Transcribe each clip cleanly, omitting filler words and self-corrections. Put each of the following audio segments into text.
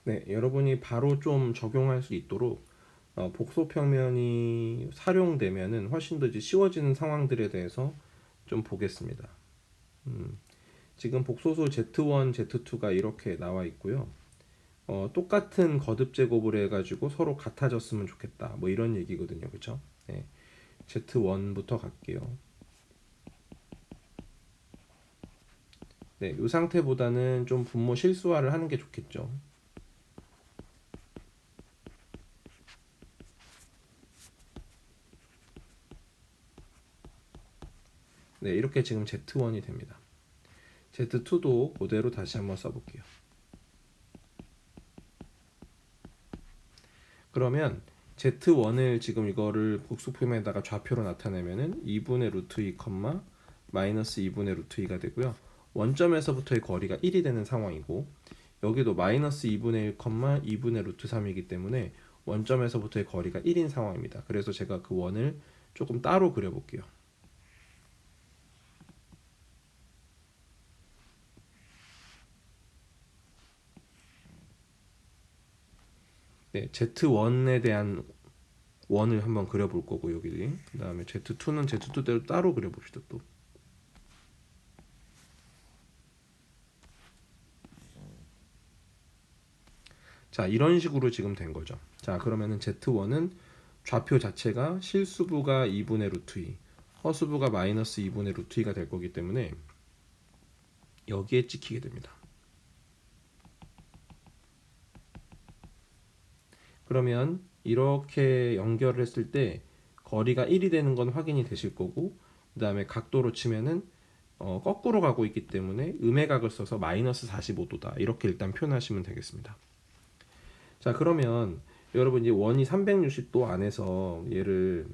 네, 여러분이 바로 좀 적용할 수 있도록 복소평면이 활용되면은 훨씬 더 이제 쉬워지는 상황들에 대해서 좀 보겠습니다. 지금 복소수 Z1, Z2가 이렇게 나와 있고요. 똑같은 거듭 제곱을 해가지고 서로 같아졌으면 좋겠다. 뭐 이런 얘기거든요, 그렇죠? 네, Z1부터 갈게요. 네, 이 상태보다는 좀 분모 실수화를 하는 게 좋겠죠. 네, 이렇게 지금 Z1이 됩니다. Z2도 그대로 다시 한번 써볼게요. 그러면 Z1을 지금 이거를 복수표면에다가 좌표로 나타내면은 2분의 루트 2, 마이너스 2분의 루트 2가 되고요. 원점에서부터의 거리가 1이 되는 상황이고 여기도 마이너스 2분의 1, 2분의 루트 3이기 때문에 원점에서부터의 거리가 1인 상황입니다. 그래서 제가 그 원을 조금 따로 그려볼게요. 네, Z1에 대한 원을 한번 그려볼 거고 여기 그 다음에 Z2는 Z2대로 따로 그려봅시다 또. 자, 이런 식으로 지금 된 거죠. 자, 그러면은 Z1은 좌표 자체가 실수부가 2분의 루트 2, 허수부가 마이너스 2분의 루트 2가 될 거기 때문에 여기에 찍히게 됩니다. 그러면 이렇게 연결을 했을 때 거리가 1이 되는 건 확인이 되실 거고 그 다음에 각도로 치면은 거꾸로 가고 있기 때문에 음의 각을 써서 마이너스 45도다 이렇게 일단 표현하시면 되겠습니다. 자, 그러면 여러분 이제 원이 360도 안에서 얘를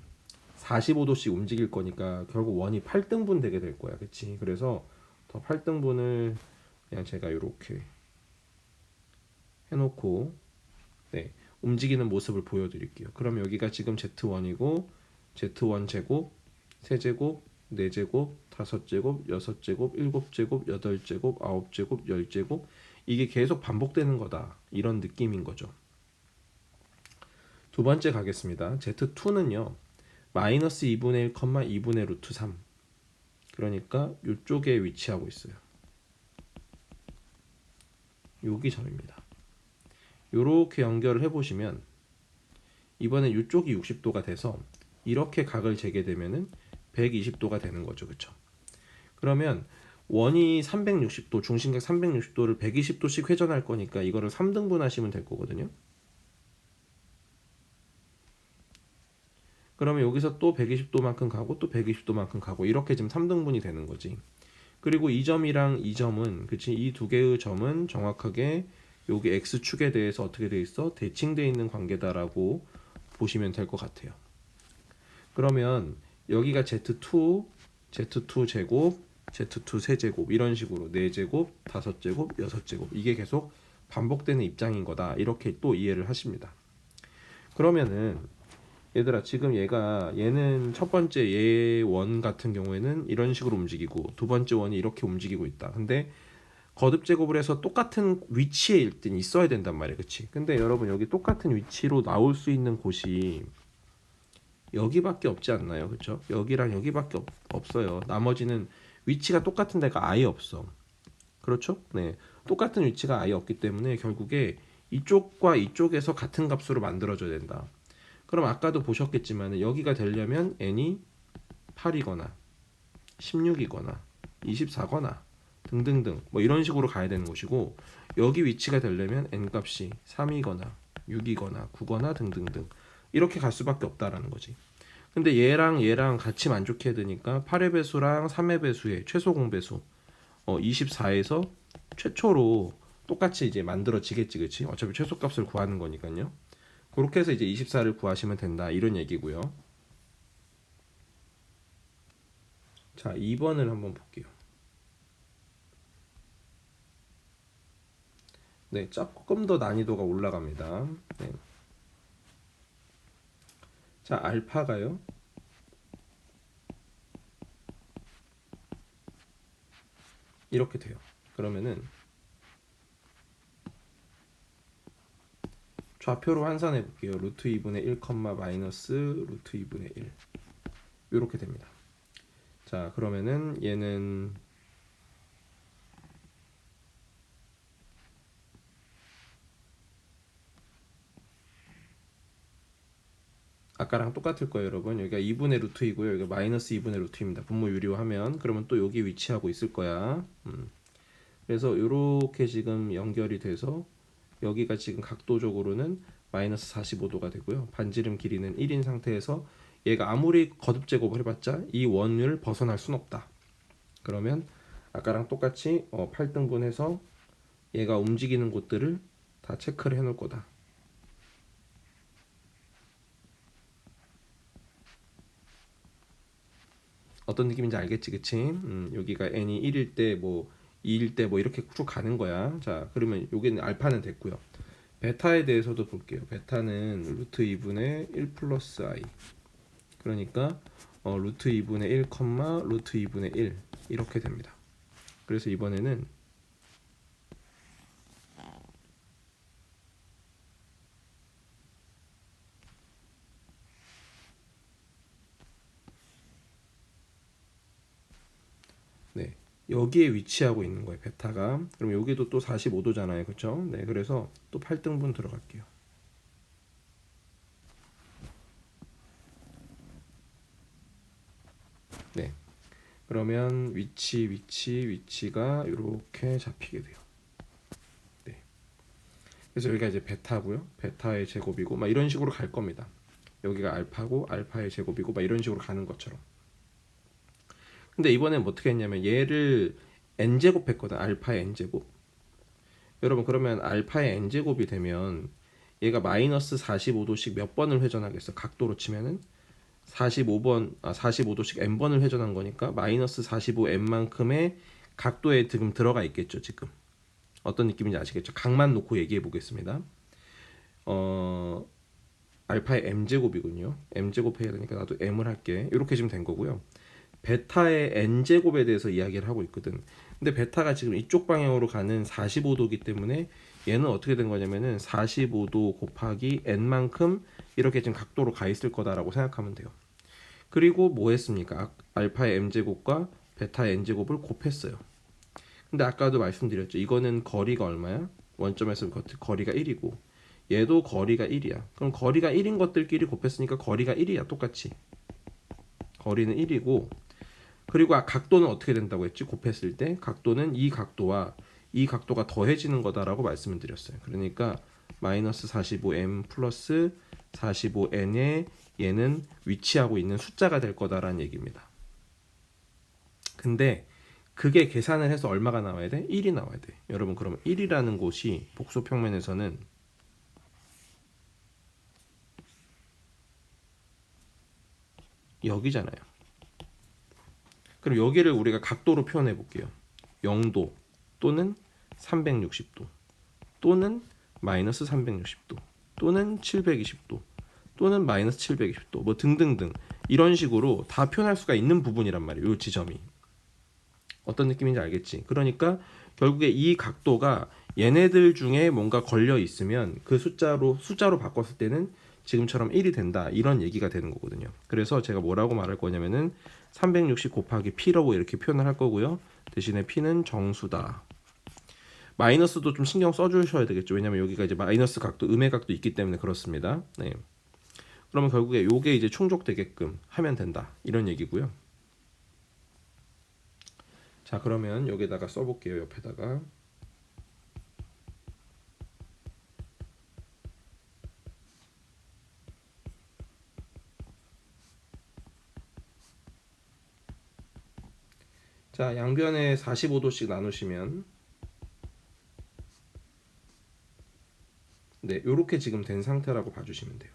45도씩 움직일 거니까 결국 원이 8등분 되게 될 거야. 그치? 그래서 더 8등분을 그냥 제가 이렇게 해놓고 네, 움직이는 모습을 보여드릴게요. 그럼 여기가 지금 Z1이고 Z1 제곱, 세제곱, 네제곱, 다섯제곱, 여섯제곱, 일곱제곱, 여덟제곱, 아홉제곱, 열제곱 이게 계속 반복되는 거다. 이런 느낌인 거죠. 두 번째 가겠습니다. Z2는요. 마이너스 2분의 1, 2분의 루트 3 그러니까 이쪽에 위치하고 있어요. 여기 점입니다. 이렇게 연결을 해보시면 이번에 이쪽이 60도가 돼서 이렇게 각을 재게 되면은 120도가 되는 거죠. 그쵸? 그러면 원이 360도, 중심각 360도를 120도씩 회전할 거니까 이거를 3등분 하시면 될 거거든요. 그러면 여기서 또 120도만큼 가고 또 120도만큼 가고 이렇게 지금 3등분이 되는 거지. 그리고 이 점이랑 이 점은 그치 이 두 개의 점은 정확하게 여기 x축에 대해서 어떻게 돼 있어? 대칭돼 있는 관계다라고 보시면 될 것 같아요. 그러면 여기가 Z2, Z2 제곱, Z2 세제곱 이런 식으로 4제곱, 5제곱, 6제곱 이게 계속 반복되는 입장인 거다. 이렇게 또 이해를 하십니다. 그러면은 얘들아 지금 얘는 첫 번째 얘 원 같은 경우에는 이런 식으로 움직이고 두 번째 원이 이렇게 움직이고 있다. 근데 거듭 제곱을 해서 똑같은 위치에 일단 있어야 된단 말이에요. 그치? 근데 여러분 여기 똑같은 위치로 나올 수 있는 곳이 여기밖에 없지 않나요? 그쵸? 여기랑 여기밖에 없어요. 나머지는 위치가 똑같은 데가 아예 없어. 그렇죠? 네. 똑같은 위치가 아예 없기 때문에 결국에 이쪽과 이쪽에서 같은 값으로 만들어줘야 된다. 그럼 아까도 보셨겠지만 여기가 되려면 n이 8이거나 16이거나 24거나 등등등 뭐 이런 식으로 가야 되는 것이고 여기 위치가 되려면 n 값이 3이거나 6이거나 9거나 등등등 이렇게 갈 수밖에 없다라는 거지. 근데 얘랑 같이 만족해야 되니까 8의 배수랑 3의 배수의 최소 공배수 24에서 최초로 똑같이 이제 만들어지겠지, 그치? 어차피 최소값을 구하는 거니까요. 그렇게 해서 이제 24를 구하시면 된다 이런 얘기고요. 자, 2번을 한번 볼게요. 네, 조금 더 난이도가 올라갑니다. 네. 자, 알파가요. 이렇게 돼요. 그러면은 좌표로 환산해 볼게요. 루트 2분의 1, 마이너스 루트 2분의 1 이렇게 됩니다. 자, 그러면은 얘는 아까랑 똑같을 거예요, 여러분. 여기가 2분의 루트이고요. 여기가 마이너스 2분의 루트입니다. 분모 유리화하면 그러면 또 여기 위치하고 있을 거야. 그래서 이렇게 지금 연결이 돼서 여기가 지금 각도적으로는 마이너스 45도가 되고요. 반지름 길이는 1인 상태에서 얘가 아무리 거듭 제곱을 해봤자 이 원을 벗어날 순 없다. 그러면 아까랑 똑같이 8등분해서 얘가 움직이는 곳들을 다 체크를 해놓을 거다. 어떤 느낌인지 알겠지, 그치? 여기가 n이 1일 때 뭐 2일 때 뭐 이렇게 쭉 가는 거야. 자, 그러면 여기는 알파는 됐고요. 베타에 대해서도 볼게요. 베타는 루트 2분의 1 플러스 i. 그러니까 루트 2분의 1, 루트 2분의 1 이렇게 됩니다. 그래서 이번에는 네, 여기에 위치하고 있는 거예요. 베타가. 그럼 여기도 또 45도잖아요. 그렇죠? 네, 그래서 또 8등분 들어갈게요. 네. 그러면 위치가 이렇게 잡히게 돼요. 네. 그래서 여기가 이제 베타고요. 베타의 제곱이고 막 이런 식으로 갈 겁니다. 여기가 알파고 알파의 제곱이고 막 이런 식으로 가는 것처럼. 근데 이번엔 어떻게 했냐면 얘를 n제곱 했거든. 알파의 n제곱. 여러분 그러면 알파의 n제곱이 되면 얘가 마이너스 45도씩 몇 번을 회전하겠어? 각도로 치면은 45도씩 n번을 회전한 거니까 마이너스 45n만큼의 각도에 지금 들어가 있겠죠. 지금 어떤 느낌인지 아시겠죠? 각만 놓고 얘기해 보겠습니다. 알파의 m제곱이군요. m제곱 해야 되니까 나도 m을 할게. 이렇게 지금 된 거고요. 베타의 n제곱에 대해서 이야기를 하고 있거든. 근데 베타가 지금 이쪽 방향으로 가는 45도이기 때문에 얘는 어떻게 된 거냐면은 45도 곱하기 n만큼 이렇게 지금 각도로 가 있을 거다라고 생각하면 돼요. 그리고 뭐 했습니까? 알파의 m제곱과 베타의 n제곱을 곱했어요. 근데 아까도 말씀드렸죠. 이거는 거리가 얼마야? 원점에서 거리가 1이고 얘도 거리가 1이야. 그럼 거리가 1인 것들끼리 곱했으니까 거리가 1이야. 똑같이. 거리는 1이고 그리고 각도는 어떻게 된다고 했지? 곱했을 때 각도는 이 각도와 이 각도가 더해지는 거다라고 말씀을 드렸어요. 그러니까 마이너스 45m 플러스 45n에 얘는 위치하고 있는 숫자가 될 거다라는 얘기입니다. 근데 그게 계산을 해서 얼마가 나와야 돼? 1이 나와야 돼. 여러분 그러면 1이라는 곳이 복소 평면에서는 여기잖아요. 그럼 여기를 우리가 각도로 표현해 볼게요. 0도 또는 360도 또는 마이너스 360도 또는 720도 또는 마이너스 720도 뭐 등등등 이런 식으로 다 표현할 수가 있는 부분이란 말이에요. 이 지점이. 어떤 느낌인지 알겠지? 그러니까 결국에 이 각도가 얘네들 중에 뭔가 걸려 있으면 그 숫자로 바꿨을 때는 지금처럼 1이 된다 이런 얘기가 되는 거거든요. 그래서 제가 뭐라고 말할 거냐면은 360 곱하기 p라고 이렇게 표현을 할 거고요. 대신에 p는 정수다. 마이너스도 좀 신경 써주셔야 되겠죠. 왜냐면 여기가 이제 마이너스 각도, 음의 각도 있기 때문에 그렇습니다. 네. 그러면 결국에 요게 이제 충족되게끔 하면 된다 이런 얘기고요. 자, 그러면 여기다가 써볼게요. 옆에다가. 자, 양변에 45도씩 나누시면 네, 요렇게 지금 된 상태라고 봐주시면 돼요.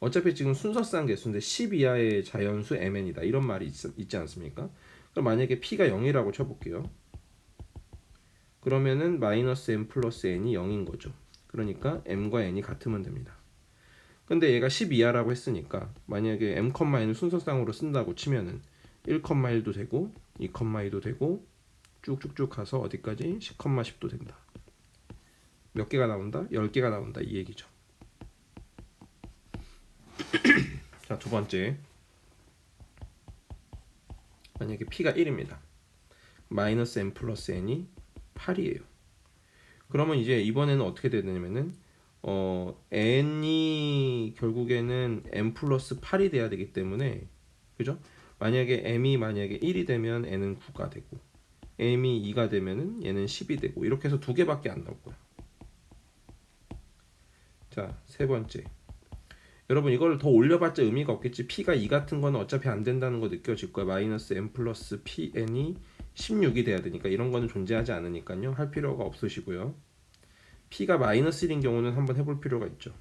어차피 지금 순서상 개수인데 10 이하의 자연수 mn이다 이런 말이 있지 않습니까? 그럼 만약에 p가 0이라고 쳐볼게요. 그러면은 마이너스 m 플러스 n이 0인 거죠. 그러니까 m과 n이 같으면 됩니다. 근데 얘가 10 이하라고 했으니까 만약에 m, n을 순서상으로 쓴다고 치면은 1,1도 되고 2,2도 되고 쭉쭉쭉 가서 어디까지 10,10도 된다. 몇 개가 나온다? 10개가 나온다 이 얘기죠. 자, 두 번째. 만약에 p가 1입니다. 마이너스 n 플러스 n이 8이에요. 그러면 이제 이번에는 어떻게 되냐면은 n이 결국에는 n 플러스 8이 돼야 되기 때문에, 그죠? 만약에 m이 만약에 1이 되면 n은 9가 되고, m이 2가 되면은 얘는 10이 되고, 이렇게 해서 두 개밖에 안 나올 거야. 자, 세 번째. 여러분 이걸 더 올려봤자 의미가 없겠지. p가 2 같은 거는 어차피 안 된다는 거 느껴질 거야. 마이너스 n 플러스 pn이 16이 돼야 되니까 이런 거는 존재하지 않으니까요. 할 필요가 없으시고요. p가 마이너스 1인 경우는 한번 해볼 필요가 있죠.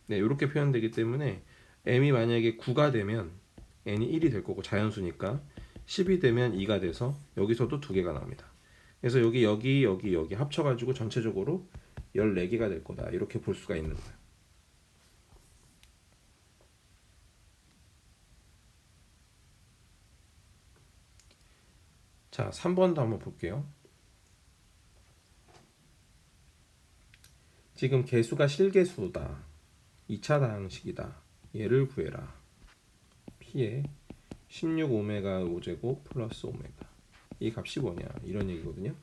네, 이렇게 표현되기 때문에 m이 만약에 9가 되면 n이 1이 될 거고 자연수니까 10이 되면 2가 돼서 여기서도 두 개가 나옵니다. 그래서 여기 합쳐가지고 전체적으로 14개가 될 거다. 이렇게 볼 수가 있는 거예요. 자, 3번도 한번 볼게요. 지금 개수가 실개수다. 2차 다항식이다. 얘를 구해라. p에 16오메가 5제곱 플러스 오메가. 이 값이 뭐냐? 이런 얘기거든요.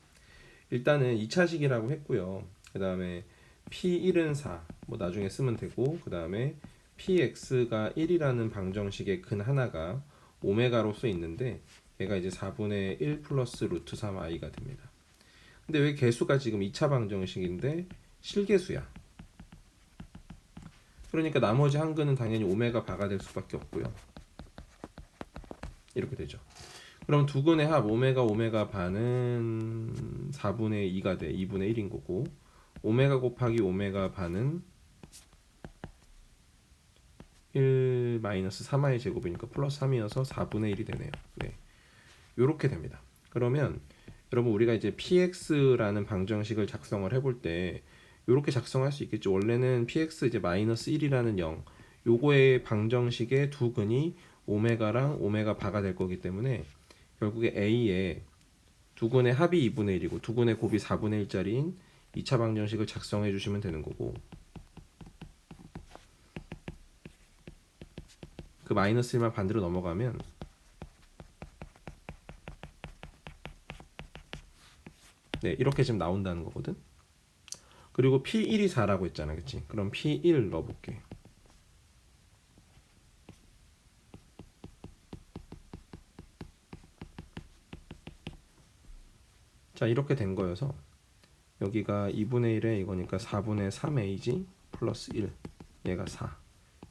일단은 2차식이라고 했고요. 그 다음에 p1은 4. 뭐 나중에 쓰면 되고, 그 다음에 px가 1이라는 방정식의 근 하나가 오메가로 써 있는데, 얘가 이제 4분의 1 플러스 루트 3i가 됩니다. 근데 왜 개수가 지금 2차 방정식인데 실개수야? 그러니까 나머지 한 근은 당연히 오메가 바가 될 수밖에 없고요. 이렇게 되죠. 그럼 두 근의 합 오메가 반은 4분의 2가 돼. 2분의 1인 거고, 오메가 곱하기 오메가 반은 1 마이너스 3i 제곱이니까 플러스 3이어서 4분의 1이 되네요. 네, 이렇게 됩니다. 그러면 여러분 우리가 이제 px라는 방정식을 작성을 해볼 때 이렇게 작성할 수 있겠죠. 원래는 px 이제 마이너스 1이라는 0, 요거의 방정식의 두 근이 오메가랑 오메가 바가 될 거기 때문에 결국에 a의 두 근의 합이 2분의 1이고 두 근의 곱이 4분의 1짜리인 2차 방정식을 작성해 주시면 되는 거고, 그 마이너스 1만 반대로 넘어가면 네, 이렇게 지금 나온다는 거거든. 그리고 P1이 4라고 했잖아, 그치? 그럼 P1 넣어볼게. 자, 이렇게 된 거여서 여기가 2분의 1에 이거니까 4분의 3a지 플러스 1, 얘가 4,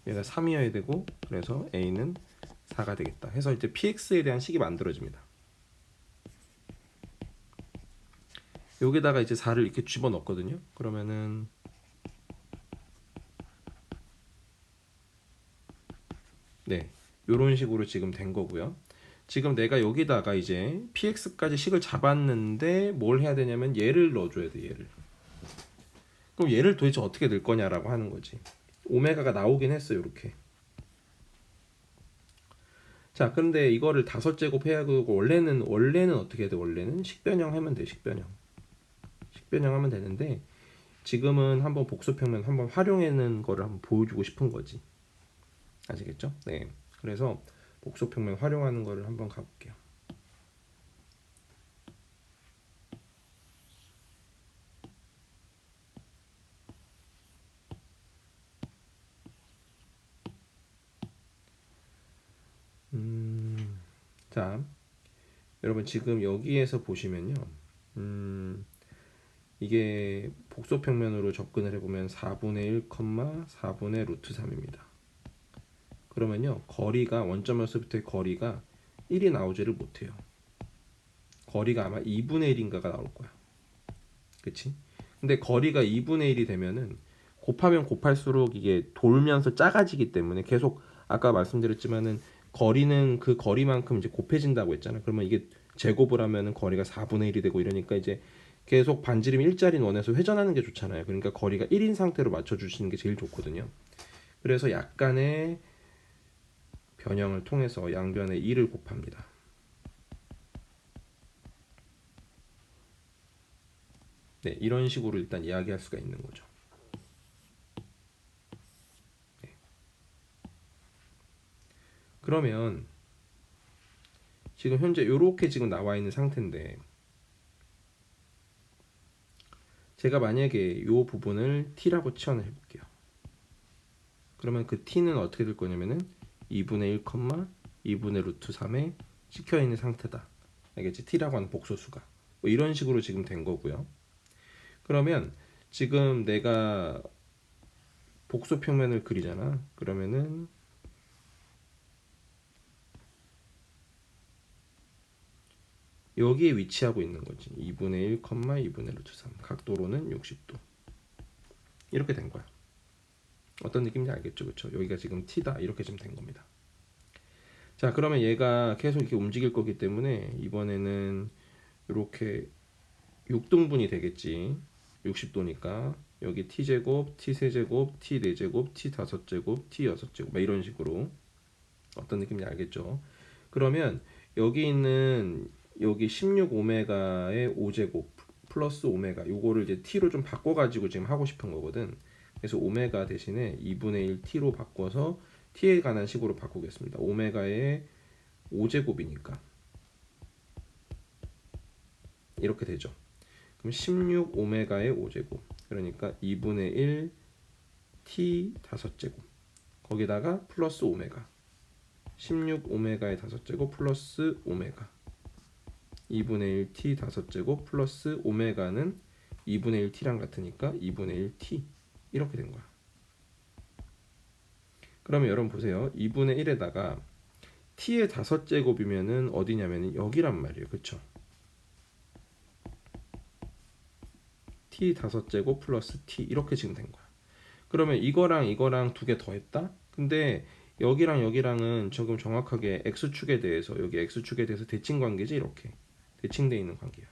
얘가 3이어야 되고, 그래서 a는 4가 되겠다 해서 이제 px에 대한 식이 만들어집니다. 여기다가 이제 4를 이렇게 집어넣거든요. 그러면은 네, 요런 식으로 지금 된 거고요. 지금 내가 여기다가 이제 px까지 식을 잡았는데 뭘 해야 되냐면 얘를 넣어줘야 돼, 얘를. 그럼 얘를 도대체 어떻게 넣을 거냐라고 하는 거지. 오메가가 나오긴 했어요, 이렇게. 자, 근데 이거를 5제곱 해야 되고, 원래는 어떻게 해야 돼? 원래는 식변형 하면 돼, 식변형 하면 되는데, 지금은 한번 복수평면 한번 활용하는 거를 한번 보여주고 싶은 거지. 아시겠죠? 네. 그래서 복수평면 활용하는 거를 한번 가볼게요. 자, 여러분 지금 여기에서 보시면요. 이게 복소평면으로 접근을 해보면 4분의 1, 4분의 루트 3입니다. 그러면요, 거리가 원점에서부터의 거리가 1이 나오지를 못해요. 거리가 아마 2분의 1인가가 나올 거야. 그치? 근데 거리가 2분의 1이 되면은 곱하면 곱할수록 이게 돌면서 작아지기 때문에 계속 아까 말씀드렸지만은 거리는 그 거리만큼 이제 곱해진다고 했잖아. 그러면 이게 제곱을 하면은 거리가 4분의 1이 되고 이러니까 이제 계속 반지름 일자리 원에서 회전하는 게 좋잖아요. 그러니까 거리가 1인 상태로 맞춰주시는 게 제일 좋거든요. 그래서 약간의 변형을 통해서 양변에 2를 곱합니다. 네, 이런 식으로 일단 이야기할 수가 있는 거죠. 네. 그러면 지금 현재 이렇게 지금 나와 있는 상태인데 제가 만약에 이 부분을 t라고 치환을 해볼게요. 그러면 그 t는 어떻게 될 거냐면은 2분의 1, 2분의 루트 3에 찍혀 있는 상태다. 알겠지? t라고 하는 복소수가 뭐 이런 식으로 지금 된 거고요. 그러면 지금 내가 복소 평면을 그리잖아. 그러면은 여기에 위치하고 있는 거지. 2분의 1, 2분의 루트 3 각도로는 60도 이렇게 된 거야. 어떤 느낌인지 알겠죠? 그쵸? 여기가 지금 t다 이렇게 지금 된 겁니다. 자, 그러면 얘가 계속 이렇게 움직일 거기 때문에 이번에는 이렇게 6등분이 되겠지. 60도니까 여기 t제곱, t3제곱, t4제곱, t5제곱, t6제곱 막 이런 식으로 어떤 느낌인지 알겠죠? 그러면 여기 있는 여기 16 오메가의 5제곱 플러스 오메가 요거를 이제 t로 좀 바꿔가지고 지금 하고 싶은 거거든. 그래서 오메가 대신에 2분의 1 t로 바꿔서 t에 관한 식으로 바꾸겠습니다. 오메가의 5제곱이니까 이렇게 되죠. 그럼 16 오메가의 5제곱 그러니까 2분의 1 t 5제곱 거기다가 플러스 오메가 16 오메가의 5제곱 플러스 오메가 2분의 1 t 5제곱 플러스 오메가는 2분의 1t랑 같으니까 2분의 1t 이렇게 된 거야. 그러면 여러분 보세요. 2분의 1에다가 t의 5제곱이면은 어디냐면은 여기란 말이에요. 그쵸? t 5제곱 플러스 t 이렇게 지금 된 거야. 그러면 이거랑 두 개 더했다? 근데 여기랑 여기랑은 지금 정확하게 x축에 대해서 여기 x축에 대해서 대칭 관계지 이렇게 대칭되어 있는 관계야.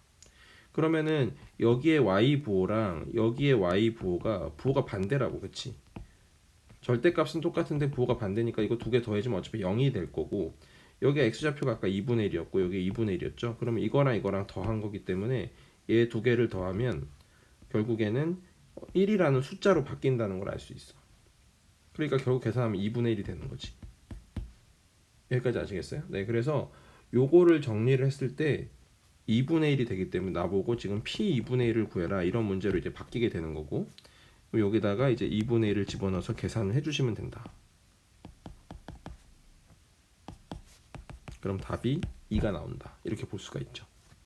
그러면은 여기에 y 부호랑 여기에 y 부호가 반대라고 그치? 절대값은 똑같은데 부호가 반대니까 이거 두 개 더해지면 어차피 0이 될 거고 여기 x좌표가 아까 2분의 1이었고 여기 2분의 1이었죠. 그러면 이거랑 더한 거기 때문에 얘 두 개를 더하면 결국에는 1이라는 숫자로 바뀐다는 걸 알 수 있어. 그러니까 결국 계산하면 2분의 1이 되는 거지. 여기까지 아시겠어요? 네, 그래서 요거를 정리를 했을 때 2분의 1이 되기 때문에 나보고 지금 p 2분의 1을 구해라 이런 문제로 이제 바뀌게 되는 거고 여기다가 이제 2분의 1을 집어넣어서 계산을 해주시면 된다. 그럼 답이 2가 나온다. 이렇게 볼 수가 있죠.